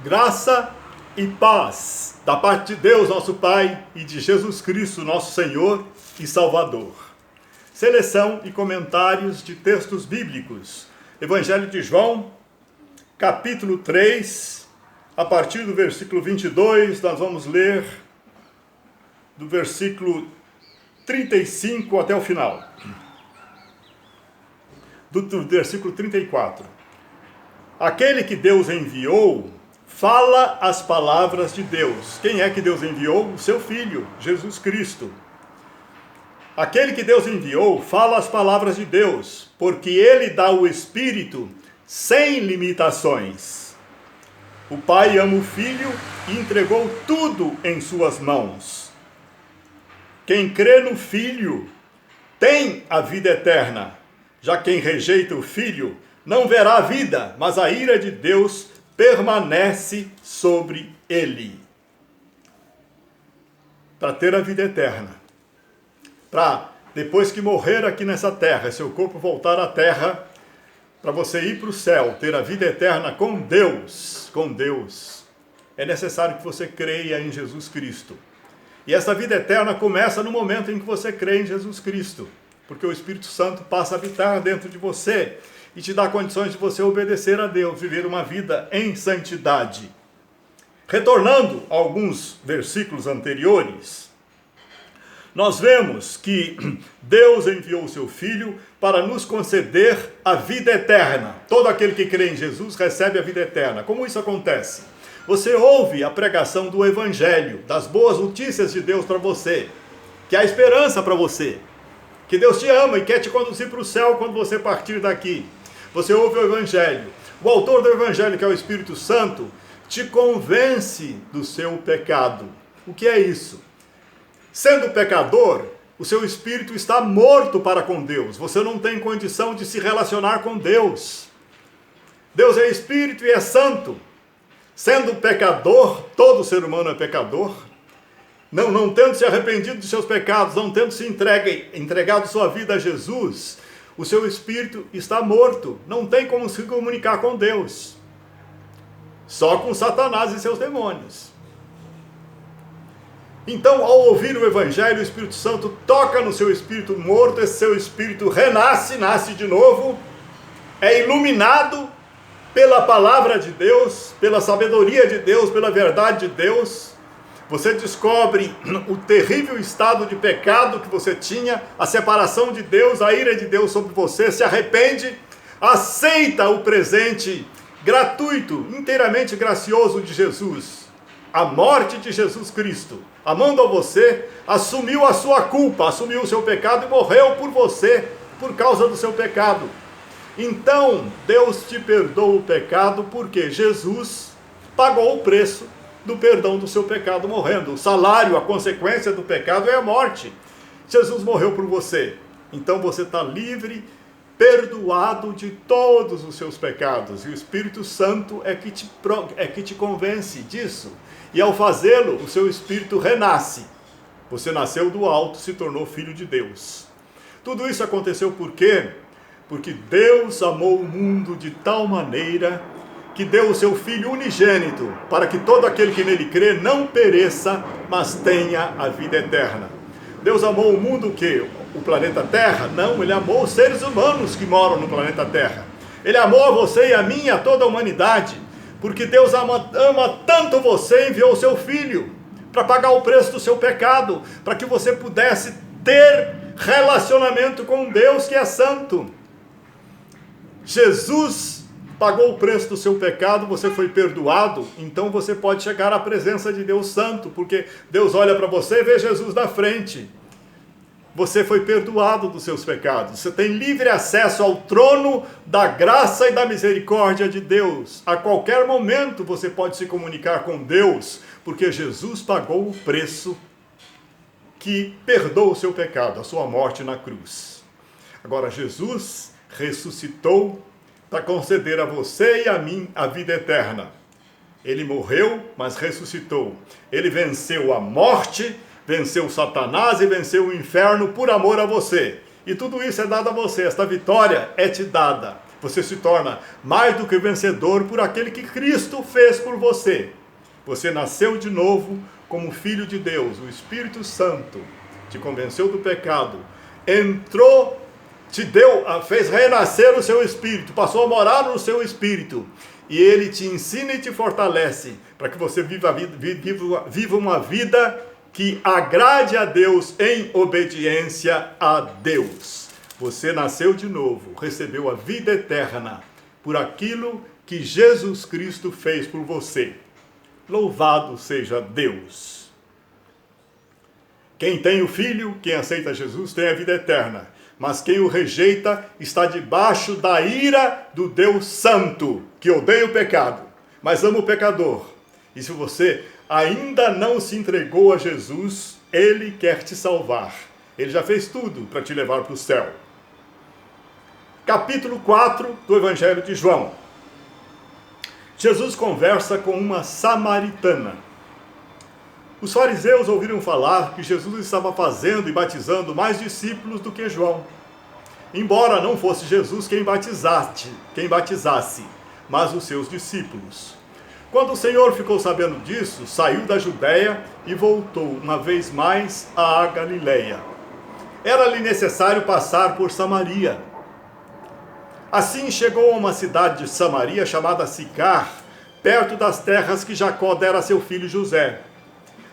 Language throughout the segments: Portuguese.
Graça e paz da parte de Deus, nosso Pai, e de Jesus Cristo, nosso Senhor e Salvador. Seleção e comentários de textos bíblicos. Evangelho de João, capítulo 3, a partir do versículo 22, nós vamos ler do versículo 35 até o final. Do versículo 34. Aquele que Deus enviou fala as palavras de Deus. Quem é que Deus enviou? O seu Filho, Jesus Cristo. Aquele que Deus enviou fala as palavras de Deus, porque ele dá o Espírito sem limitações. O Pai ama o Filho e entregou tudo em suas mãos. Quem crê no Filho tem a vida eterna. Já quem rejeita o Filho não verá a vida, mas a ira de Deus permanece sobre ele. Para ter a vida eterna, para depois que morrer aqui nessa terra, seu corpo voltar à terra, para você ir para o céu, ter a vida eterna com Deus, é necessário que você creia em Jesus Cristo. E essa vida eterna começa no momento em que você crê em Jesus Cristo, porque o Espírito Santo passa a habitar dentro de você e te dá condições de você obedecer a Deus, viver uma vida em santidade. Retornando a alguns versículos anteriores, nós vemos que Deus enviou o seu Filho para nos conceder a vida eterna. Todo aquele que crê em Jesus recebe a vida eterna. Como isso acontece? Você ouve a pregação do Evangelho, das boas notícias de Deus para você, que há esperança para você, que Deus te ama e quer te conduzir para o céu quando você partir daqui. Você ouve o Evangelho. O autor do Evangelho, que é o Espírito Santo, te convence do seu pecado. O que é isso? Sendo pecador, o seu espírito está morto para com Deus. Você não tem condição de se relacionar com Deus. Deus é espírito e é santo. Sendo pecador, todo ser humano é pecador, não tendo se arrependido de seus pecados, não tendo se entregado sua vida a Jesus, o seu espírito está morto, não tem como se comunicar com Deus, só com Satanás e seus demônios. Então, ao ouvir o Evangelho, o Espírito Santo toca no seu espírito morto, esse seu espírito renasce, nasce de novo, é iluminado pela palavra de Deus, pela sabedoria de Deus, pela verdade de Deus. Você descobre o terrível estado de pecado que você tinha, a separação de Deus, a ira de Deus sobre você, se arrepende, aceita o presente gratuito, inteiramente gracioso de Jesus, a morte de Jesus Cristo, amando a você, assumiu a sua culpa, assumiu o seu pecado e morreu por você, por causa do seu pecado. Então, Deus te perdoa o pecado porque Jesus pagou o preço do perdão do seu pecado morrendo. O salário, a consequência do pecado é a morte. Jesus morreu por você. Então você está livre, perdoado de todos os seus pecados. E o Espírito Santo é que te convence disso. E ao fazê-lo, o seu espírito renasce. Você nasceu do alto, se tornou filho de Deus. Tudo isso aconteceu por quê? Porque Deus amou o mundo de tal maneira que deu o seu Filho unigênito, para que todo aquele que nele crê não pereça, mas tenha a vida eterna. Deus amou o mundo, o quê? O planeta Terra? Não, Ele amou os seres humanos que moram no planeta Terra. Ele amou a você e a mim e a toda a humanidade, porque Deus ama tanto você, enviou o seu Filho, para pagar o preço do seu pecado, para que você pudesse ter relacionamento com Deus que é santo. Jesus pagou o preço do seu pecado, você foi perdoado, então você pode chegar à presença de Deus Santo, porque Deus olha para você e vê Jesus na frente. Você foi perdoado dos seus pecados, você tem livre acesso ao trono da graça e da misericórdia de Deus. A qualquer momento você pode se comunicar com Deus, porque Jesus pagou o preço que perdoa o seu pecado, a sua morte na cruz. Agora Jesus ressuscitou para conceder a você e a mim a vida eterna. Ele morreu, mas ressuscitou. Ele venceu a morte, venceu Satanás e venceu o inferno por amor a você. E tudo isso é dado a você, esta vitória é te dada. Você se torna mais do que vencedor por aquele que Cristo fez por você. Você nasceu de novo como filho de Deus. O Espírito Santo te convenceu do pecado, entrou, te deu, fez renascer o seu espírito, passou a morar no seu espírito. E ele te ensina e te fortalece para que você viva uma vida que agrade a Deus em obediência a Deus. Você nasceu de novo, recebeu a vida eterna por aquilo que Jesus Cristo fez por você. Louvado seja Deus! Quem tem o Filho, quem aceita Jesus, tem a vida eterna. Mas quem o rejeita está debaixo da ira do Deus Santo, que odeia o pecado, mas ama o pecador. E se você ainda não se entregou a Jesus, Ele quer te salvar. Ele já fez tudo para te levar para o céu. Capítulo 4 do Evangelho de João. Jesus conversa com uma samaritana. Os fariseus ouviram falar que Jesus estava fazendo e batizando mais discípulos do que João. Embora não fosse Jesus quem batizasse, mas os seus discípulos. Quando o Senhor ficou sabendo disso, saiu da Judéia e voltou uma vez mais à Galileia. Era-lhe necessário passar por Samaria. Assim chegou a uma cidade de Samaria chamada Sicar, perto das terras que Jacó dera a seu filho José.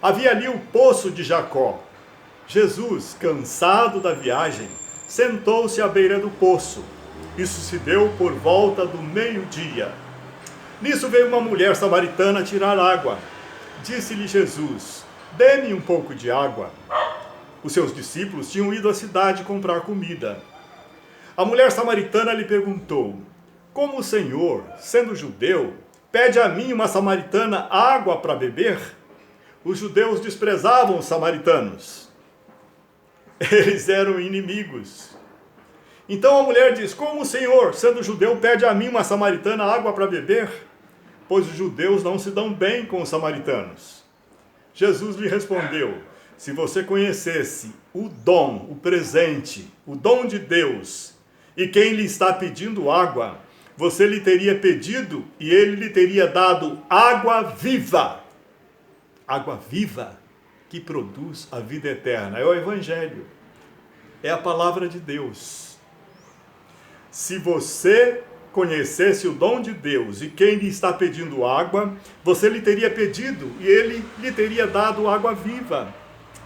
Havia ali o poço de Jacó. Jesus, cansado da viagem, sentou-se à beira do poço. Isso se deu por volta do meio-dia. Nisso veio uma mulher samaritana tirar água. Disse-lhe Jesus: dê-me um pouco de água. Os seus discípulos tinham ido à cidade comprar comida. A mulher samaritana lhe perguntou: como o Senhor, sendo judeu, pede a mim, uma samaritana, água para beber? Os judeus desprezavam os samaritanos. Eles eram inimigos. Então a mulher diz: como o Senhor, sendo judeu, pede a mim, uma samaritana, água para beber? Pois os judeus não se dão bem com os samaritanos. Jesus lhe respondeu: se você conhecesse o dom, o presente, o dom de Deus, e quem lhe está pedindo água, você lhe teria pedido e ele lhe teria dado água viva. Água viva que produz a vida eterna. É o Evangelho. É a palavra de Deus. Se você conhecesse o dom de Deus e quem lhe está pedindo água, você lhe teria pedido e ele lhe teria dado água viva.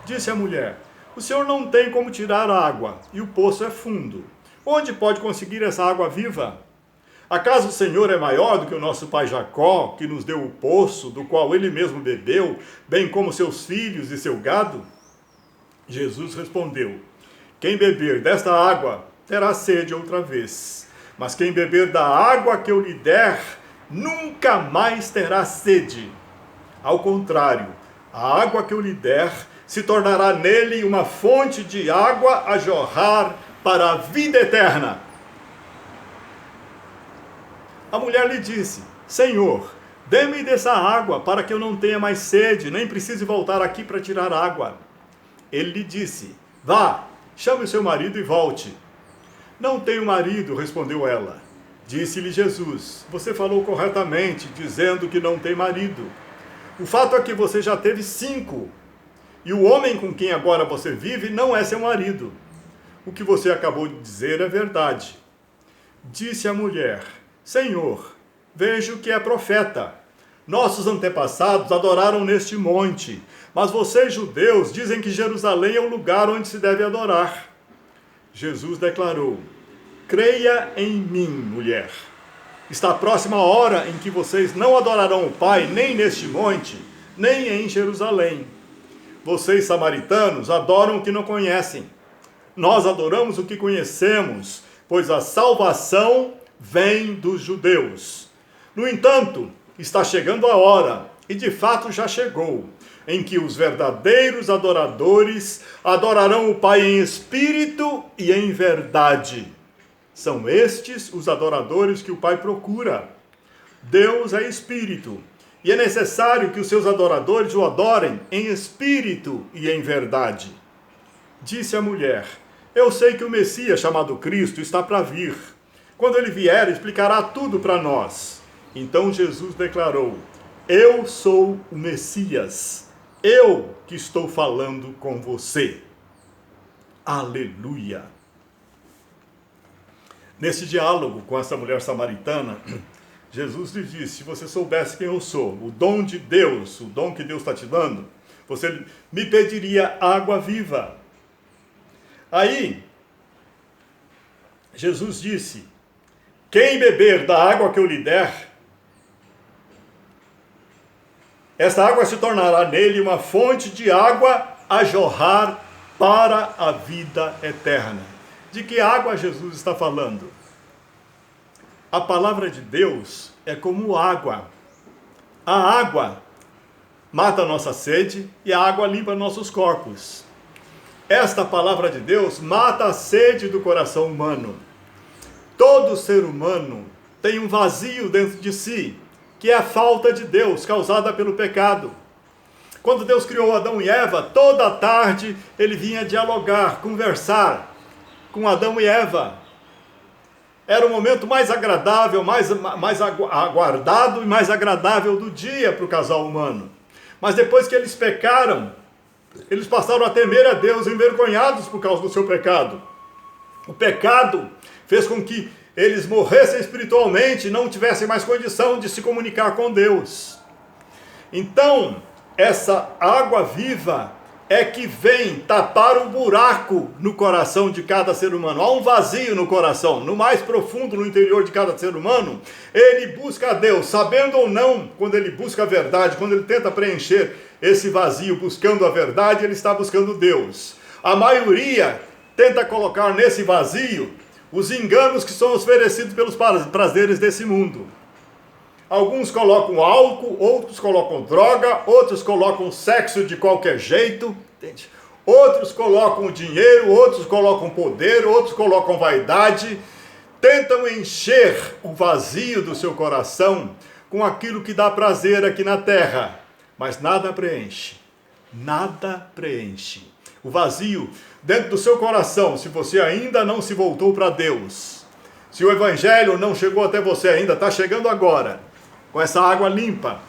Disse a mulher: o senhor não tem como tirar água e o poço é fundo. Onde pode conseguir essa água viva? Acaso o Senhor é maior do que o nosso pai Jacó, que nos deu o poço, do qual ele mesmo bebeu, bem como seus filhos e seu gado? Jesus respondeu: quem beber desta água terá sede outra vez, mas quem beber da água que eu lhe der, nunca mais terá sede. Ao contrário, a água que eu lhe der se tornará nele uma fonte de água a jorrar para a vida eterna. A mulher lhe disse: Senhor, dê-me dessa água para que eu não tenha mais sede, nem precise voltar aqui para tirar água. Ele lhe disse: vá, chame o seu marido e volte. Não tenho marido, respondeu ela. Disse-lhe Jesus: você falou corretamente, dizendo que não tem marido. O fato é que você já teve 5, e o homem com quem agora você vive não é seu marido. O que você acabou de dizer é verdade. Disse a mulher: Senhor, vejo que é profeta. Nossos antepassados adoraram neste monte, mas vocês, judeus, dizem que Jerusalém é o lugar onde se deve adorar. Jesus declarou: creia em mim, mulher. Está próxima a hora em que vocês não adorarão o Pai nem neste monte, nem em Jerusalém. Vocês, samaritanos, adoram o que não conhecem. Nós adoramos o que conhecemos, pois a salvação vem dos judeus. No entanto, está chegando a hora, e de fato já chegou, em que os verdadeiros adoradores adorarão o Pai em espírito e em verdade. São estes os adoradores que o Pai procura. Deus é espírito, e é necessário que os seus adoradores o adorem em espírito e em verdade. Disse a mulher: eu sei que o Messias, chamado Cristo, está para vir. Quando ele vier, explicará tudo para nós. Então Jesus declarou: eu sou o Messias, eu que estou falando com você. Aleluia! Nesse diálogo com essa mulher samaritana, Jesus lhe disse: se você soubesse quem eu sou, o dom de Deus, o dom que Deus está te dando, você me pediria água viva. Aí, Jesus disse: quem beber da água que eu lhe der, essa água se tornará nele uma fonte de água a jorrar para a vida eterna. De que água Jesus está falando? A palavra de Deus é como água. A água mata a nossa sede e a água limpa nossos corpos. Esta palavra de Deus mata a sede do coração humano. Todo ser humano tem um vazio dentro de si, que é a falta de Deus causada pelo pecado. Quando Deus criou Adão e Eva, toda a tarde ele vinha dialogar, conversar com Adão e Eva. Era o momento mais agradável, mais aguardado e mais agradável do dia para o casal humano. Mas depois que eles pecaram, eles passaram a temer a Deus, envergonhados por causa do seu pecado. O pecado fez com que eles morressem espiritualmente e não tivessem mais condição de se comunicar com Deus. Então, essa água viva é que vem tapar um buraco no coração de cada ser humano. Há um vazio no coração, no mais profundo, no interior de cada ser humano. Ele busca a Deus, sabendo ou não, quando ele busca a verdade, quando ele tenta preencher esse vazio buscando a verdade, ele está buscando Deus. A maioria tenta colocar nesse vazio os enganos que são oferecidos pelos prazeres desse mundo. Alguns colocam álcool, outros colocam droga, outros colocam sexo de qualquer jeito, entende? Outros colocam dinheiro, outros colocam poder, outros colocam vaidade, tentam encher o vazio do seu coração com aquilo que dá prazer aqui na terra, mas nada preenche, nada preenche. O vazio dentro do seu coração, se você ainda não se voltou para Deus, se o evangelho não chegou até você ainda, está chegando agora, com essa água limpa.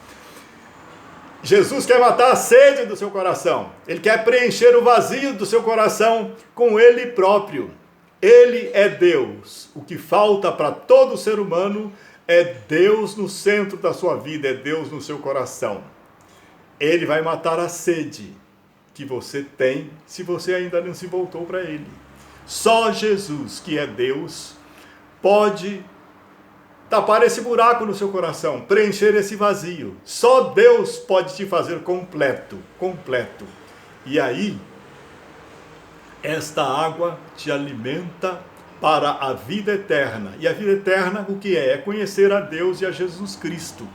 Jesus quer matar a sede do seu coração. Ele quer preencher o vazio do seu coração com Ele próprio. Ele é Deus. O que falta para todo ser humano é Deus no centro da sua vida, é Deus no seu coração. Ele vai matar a sede que você tem se você ainda não se voltou para Ele. Só Jesus, que é Deus, pode tapar esse buraco no seu coração, preencher esse vazio. Só Deus pode te fazer completo, completo. E aí, esta água te alimenta para a vida eterna. E a vida eterna, o que é? É conhecer a Deus e a Jesus Cristo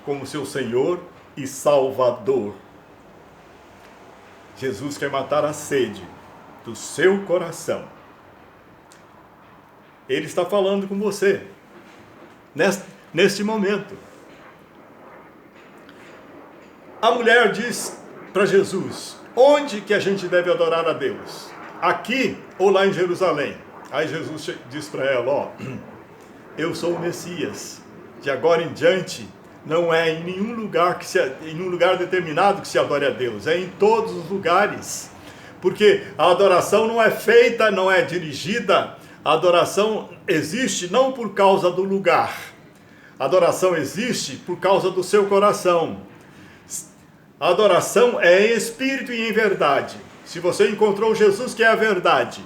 como seu Senhor e Salvador. Jesus quer matar a sede do seu coração. Ele está falando com você neste momento. A mulher diz para Jesus: onde que a gente deve adorar a Deus? Aqui ou lá em Jerusalém? Aí Jesus diz para ela: ó, eu sou o Messias. De agora em diante, não é em nenhum lugar em um lugar determinado que se adore a Deus, é em todos os lugares. Porque a adoração não é feita, não é dirigida. A adoração existe não por causa do lugar. A adoração existe por causa do seu coração. A adoração é em espírito e em verdade. Se você encontrou Jesus, que é a verdade,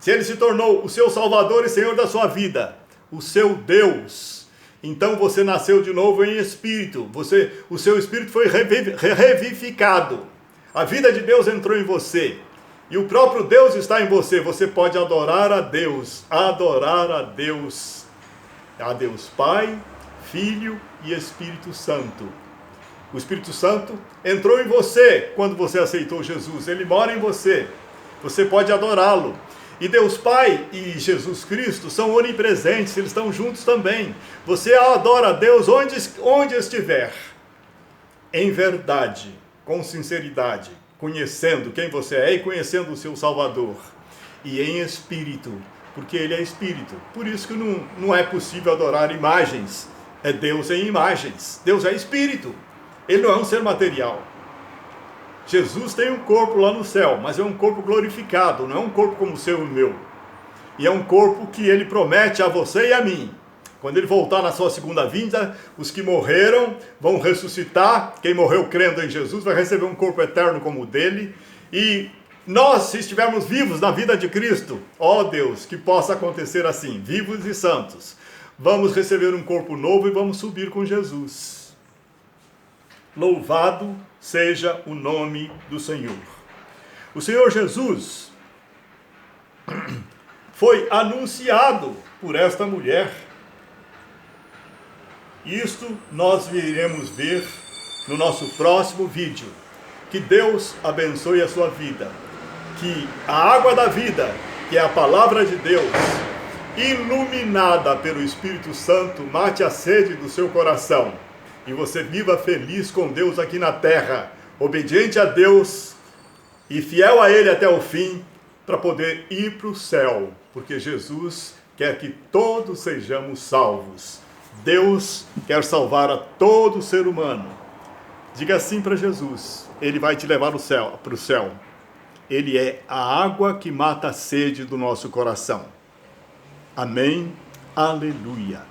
se Ele se tornou o seu Salvador e Senhor da sua vida, o seu Deus, então você nasceu de novo em espírito. O seu espírito foi revivificado. A vida de Deus entrou em você. E o próprio Deus está em você. Você pode adorar a Deus. Adorar a Deus. A Deus Pai, Filho e Espírito Santo. O Espírito Santo entrou em você quando você aceitou Jesus. Ele mora em você. Você pode adorá-lo. E Deus Pai e Jesus Cristo são onipresentes. Eles estão juntos também. Você adora a Deus onde estiver. Em verdade, com sinceridade, conhecendo quem você é e conhecendo o seu Salvador. E em espírito, porque ele é espírito. Por isso que não é possível adorar imagens. É Deus em imagens. Deus é espírito. Ele não é um ser material. Jesus tem um corpo lá no céu, mas é um corpo glorificado, não é um corpo como o seu e o meu. E é um corpo que ele promete a você e a mim. Quando ele voltar na sua segunda vinda, os que morreram vão ressuscitar. Quem morreu crendo em Jesus vai receber um corpo eterno como o dele. E nós, se estivermos vivos na vida de Cristo, ó Deus, que possa acontecer assim, vivos e santos, vamos receber um corpo novo e vamos subir com Jesus. Louvado seja o nome do Senhor. O Senhor Jesus foi anunciado por esta mulher. Isto nós iremos ver no nosso próximo vídeo. Que Deus abençoe a sua vida. Que a água da vida, que é a palavra de Deus, iluminada pelo Espírito Santo, mate a sede do seu coração. E você viva feliz com Deus aqui na terra, obediente a Deus e fiel a Ele até o fim, para poder ir para o céu, porque Jesus quer que todos sejamos salvos. Deus quer salvar a todo ser humano. Diga sim para Jesus, Ele vai te levar para o céu. Ele é a água que mata a sede do nosso coração. Amém? Aleluia.